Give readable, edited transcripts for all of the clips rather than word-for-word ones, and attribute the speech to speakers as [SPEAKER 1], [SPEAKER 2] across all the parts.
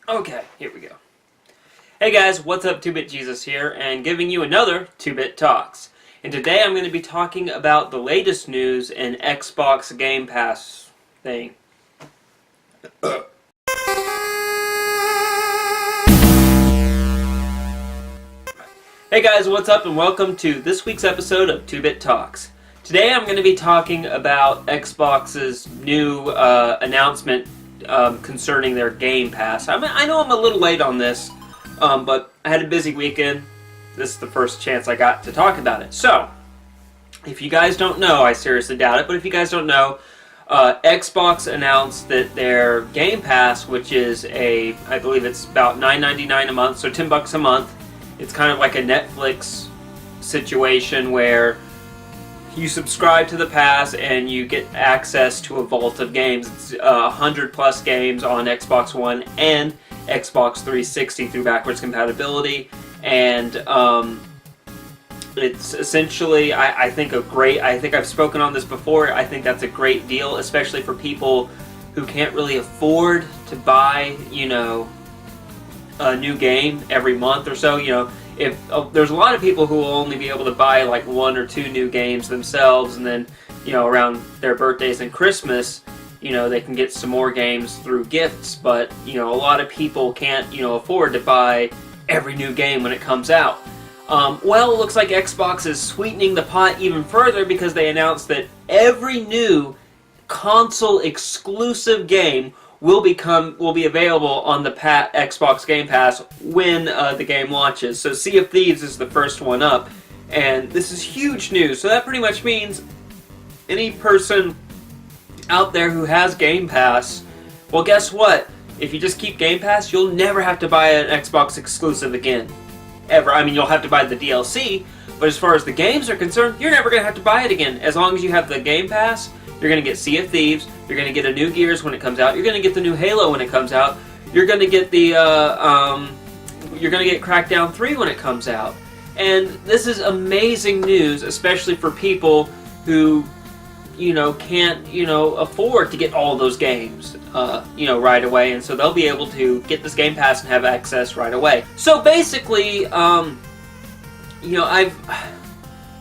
[SPEAKER 1] Okay, here we go. Hey guys, what's up? 2-Bit Jesus here, and giving you another 2-Bit Talks. And today I'm going to be talking about the latest news in Xbox Game Pass thing. Hey guys, what's up, and welcome to this week's episode of 2-Bit Talks. Today I'm going to be talking about Xbox's new announcement concerning their Game Pass. I know I'm a little late on this, but I had a busy weekend. This is the first chance I got to talk about it. So, if you guys don't know, I seriously doubt it, but if you guys don't know, Xbox announced that their Game Pass, which is I believe it's about $9.99 a month, so $10 a month. It's kind of like a Netflix situation where you subscribe to the pass and you get access to a vault of games. It's 100 plus games on Xbox One and Xbox 360 through backwards compatibility, and it's essentially, I think I've spoken on this before. I think that's a great deal, especially for people who can't really afford to buy, a new game every month or so. If there's a lot of people who will only be able to buy like 1 or 2 new games themselves, and then around their birthdays and Christmas, they can get some more games through gifts. But a lot of people can't afford to buy every new game when it comes out. Well, it looks like Xbox is sweetening the pot even further, because they announced that every new console exclusive game will be available on the Xbox Game Pass when the game launches. So Sea of Thieves is the first one up, and this is huge news. So that pretty much means any person out there who has Game Pass, well, guess what? If you just keep Game Pass, you'll never have to buy an Xbox exclusive again. Ever. I mean, you'll have to buy the DLC, but as far as the games are concerned, you're never going to have to buy it again. As long as you have the Game Pass, you're going to get Sea of Thieves, you're going to get a new Gears when it comes out, you're going to get the new Halo when it comes out, you're going to get Crackdown 3 when it comes out. And this is amazing news, especially for people who, can't, afford to get all those games, right away. And so they'll be able to get this Game Pass and have access right away. So basically,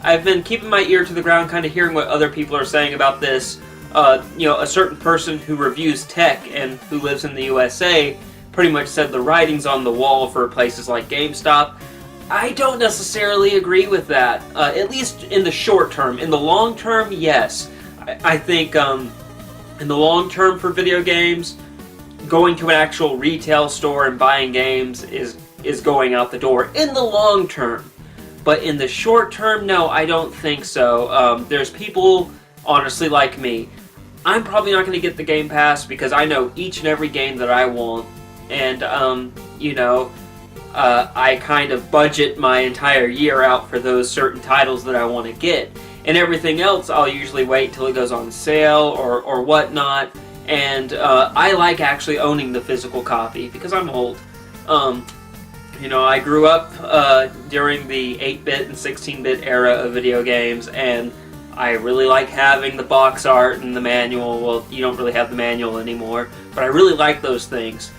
[SPEAKER 1] I've been keeping my ear to the ground, kind of hearing what other people are saying about this. A certain person who reviews tech and who lives in the USA pretty much said the writing's on the wall for places like GameStop. I don't necessarily agree with that, at least in the short term. In the long term, yes. I think in the long term for video games, going to an actual retail store and buying games is going out the door in the long term. But in the short term, no, I don't think so. There's people, honestly, like me. I'm probably not going to get the Game Pass because I know each and every game that I want. And, I kind of budget my entire year out for those certain titles that I want to get. And everything else, I'll usually wait till it goes on sale or whatnot. And I like actually owning the physical copy because I'm old. I grew up during the 8-bit and 16-bit era of video games, and I really like having the box art and the manual. Well, you don't really have the manual anymore, but I really like those things.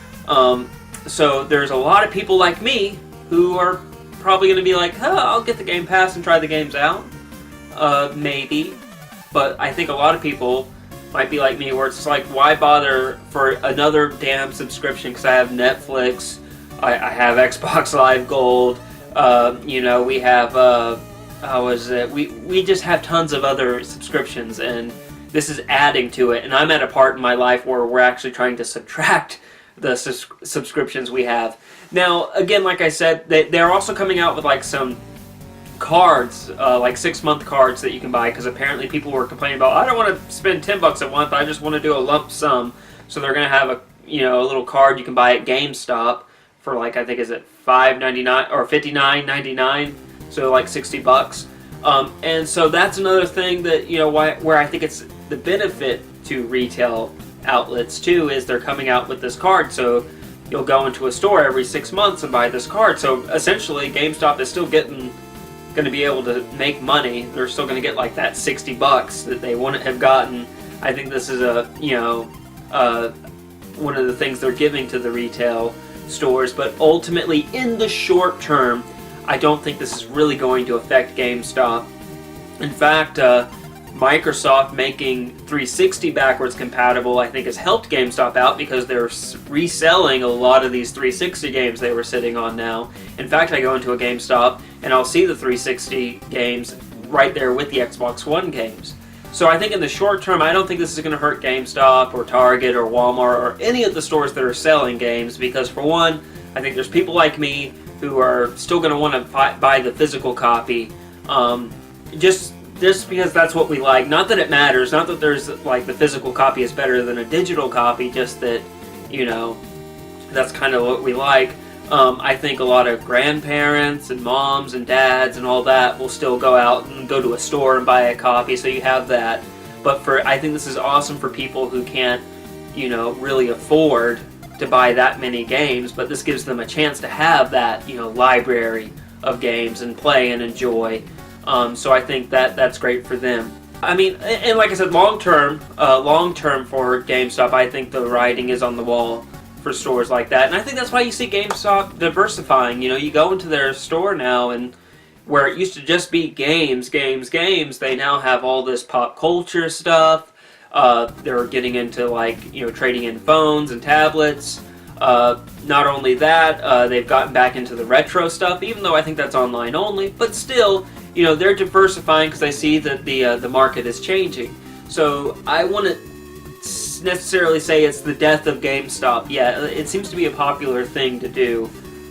[SPEAKER 1] So there's a lot of people like me who are probably going to be like, I'll get the Game Pass and try the games out. Maybe. But I think a lot of people might be like me, where it's like, why bother for another damn subscription? Because I have Netflix, I have Xbox Live Gold, we have, we just have tons of other subscriptions, and this is adding to it. And I'm at a part in my life where we're actually trying to subtract the subscriptions we have. Now, again, like I said, they're also coming out with like some cards, like 6-month cards that you can buy, because apparently people were complaining about, I don't want to spend $10 a month, I just want to do a lump sum. So they're going to have a little card you can buy at GameStop for like, I think, is it $5.99 or $59.99, so like $60. And so that's another thing that where I think it's the benefit to retail outlets too, is they're coming out with this card. So you'll go into a store every 6 months and buy this card. So essentially, GameStop is still going to be able to make money. They're still going to get like that $60 that they wouldn't have gotten. I think this is one of the things they're giving to the retail stores, but ultimately in the short term, I don't think this is really going to affect GameStop. In fact, Microsoft making 360 backwards compatible, I think, has helped GameStop out because they're reselling a lot of these 360 games they were sitting on now. In fact, I go into a GameStop and I'll see the 360 games right there with the Xbox One games. So I think in the short term, I don't think this is going to hurt GameStop or Target or Walmart or any of the stores that are selling games, because for one, I think there's people like me who are still going to want to buy the physical copy, just because that's what we like. Not that it matters, not that there's like the physical copy is better than a digital copy, just that, you know, that's kind of what we like. I think a lot of grandparents and moms and dads and all that will still go out and go to a store and buy a copy, so you have that. But I think this is awesome for people who can't, you know, really afford to buy that many games, but this gives them a chance to have that, you know, library of games and play and enjoy. So I think that's great for them. I mean, and like I said, long term for GameStop, I think the writing is on the wall for stores like that, and I think that's why you see GameStop diversifying. You know, you go into their store now, and where it used to just be games, they now have all this pop culture stuff. They're getting into, like, you know, trading in phones and tablets. Not only that, they've gotten back into the retro stuff, even though I think that's online only, but still, you know, they're diversifying because they see that the market is changing. So I wouldn't necessarily say it's the death of GameStop. Yeah, it seems to be a popular thing to do,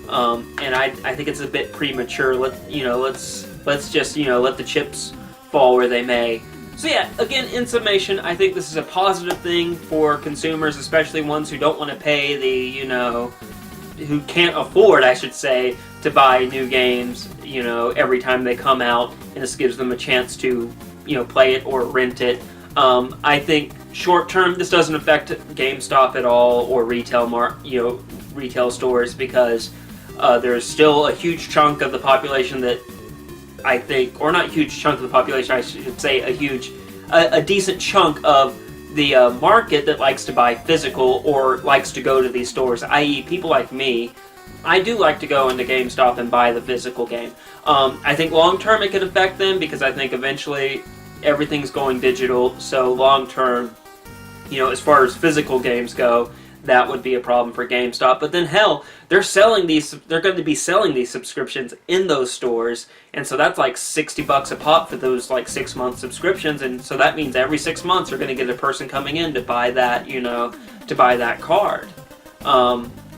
[SPEAKER 1] and I think it's a bit premature. Let's just, you know, let the chips fall where they may. So yeah, again, in summation, I think this is a positive thing for consumers, especially ones who don't want to pay the, you know, who can't afford, I should say, to buy new games, you know, every time they come out, and this gives them a chance to, you know, play it or rent it. I think short term, this doesn't affect GameStop at all, or retail stores, because there's still a huge chunk of the population that I think, or not huge chunk of the population, I should say a decent chunk of the market that likes to buy physical or likes to go to these stores, i.e. people like me. I do like to go into GameStop and buy the physical game. I think long term it could affect them, because I think eventually everything's going digital, so long term, you know, as far as physical games go, that would be a problem for GameStop. But then hell, they're going to be selling these subscriptions in those stores, and so that's like $60 a pop for those like 6-month subscriptions, and so that means every 6 months they're going to get a person coming in to buy that, you know, to buy that card.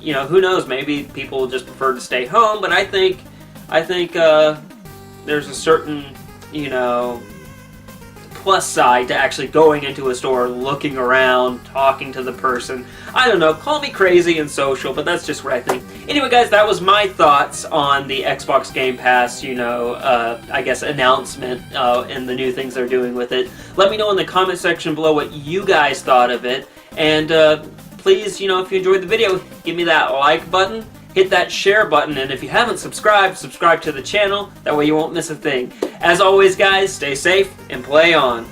[SPEAKER 1] You know, who knows, maybe people will just prefer to stay home, but I think there's a certain, you know, plus side to actually going into a store, looking around, talking to the person. I don't know, call me crazy and social, but that's just what I think. Anyway, guys, that was my thoughts on the Xbox Game Pass, you know, I guess announcement and the new things they're doing with it. Let me know in the comment section below what you guys thought of it, and please, you know, if you enjoyed the video, give me that like button, hit that share button, and if you haven't subscribed, subscribe to the channel. That way you won't miss a thing. As always, guys, stay safe and play on.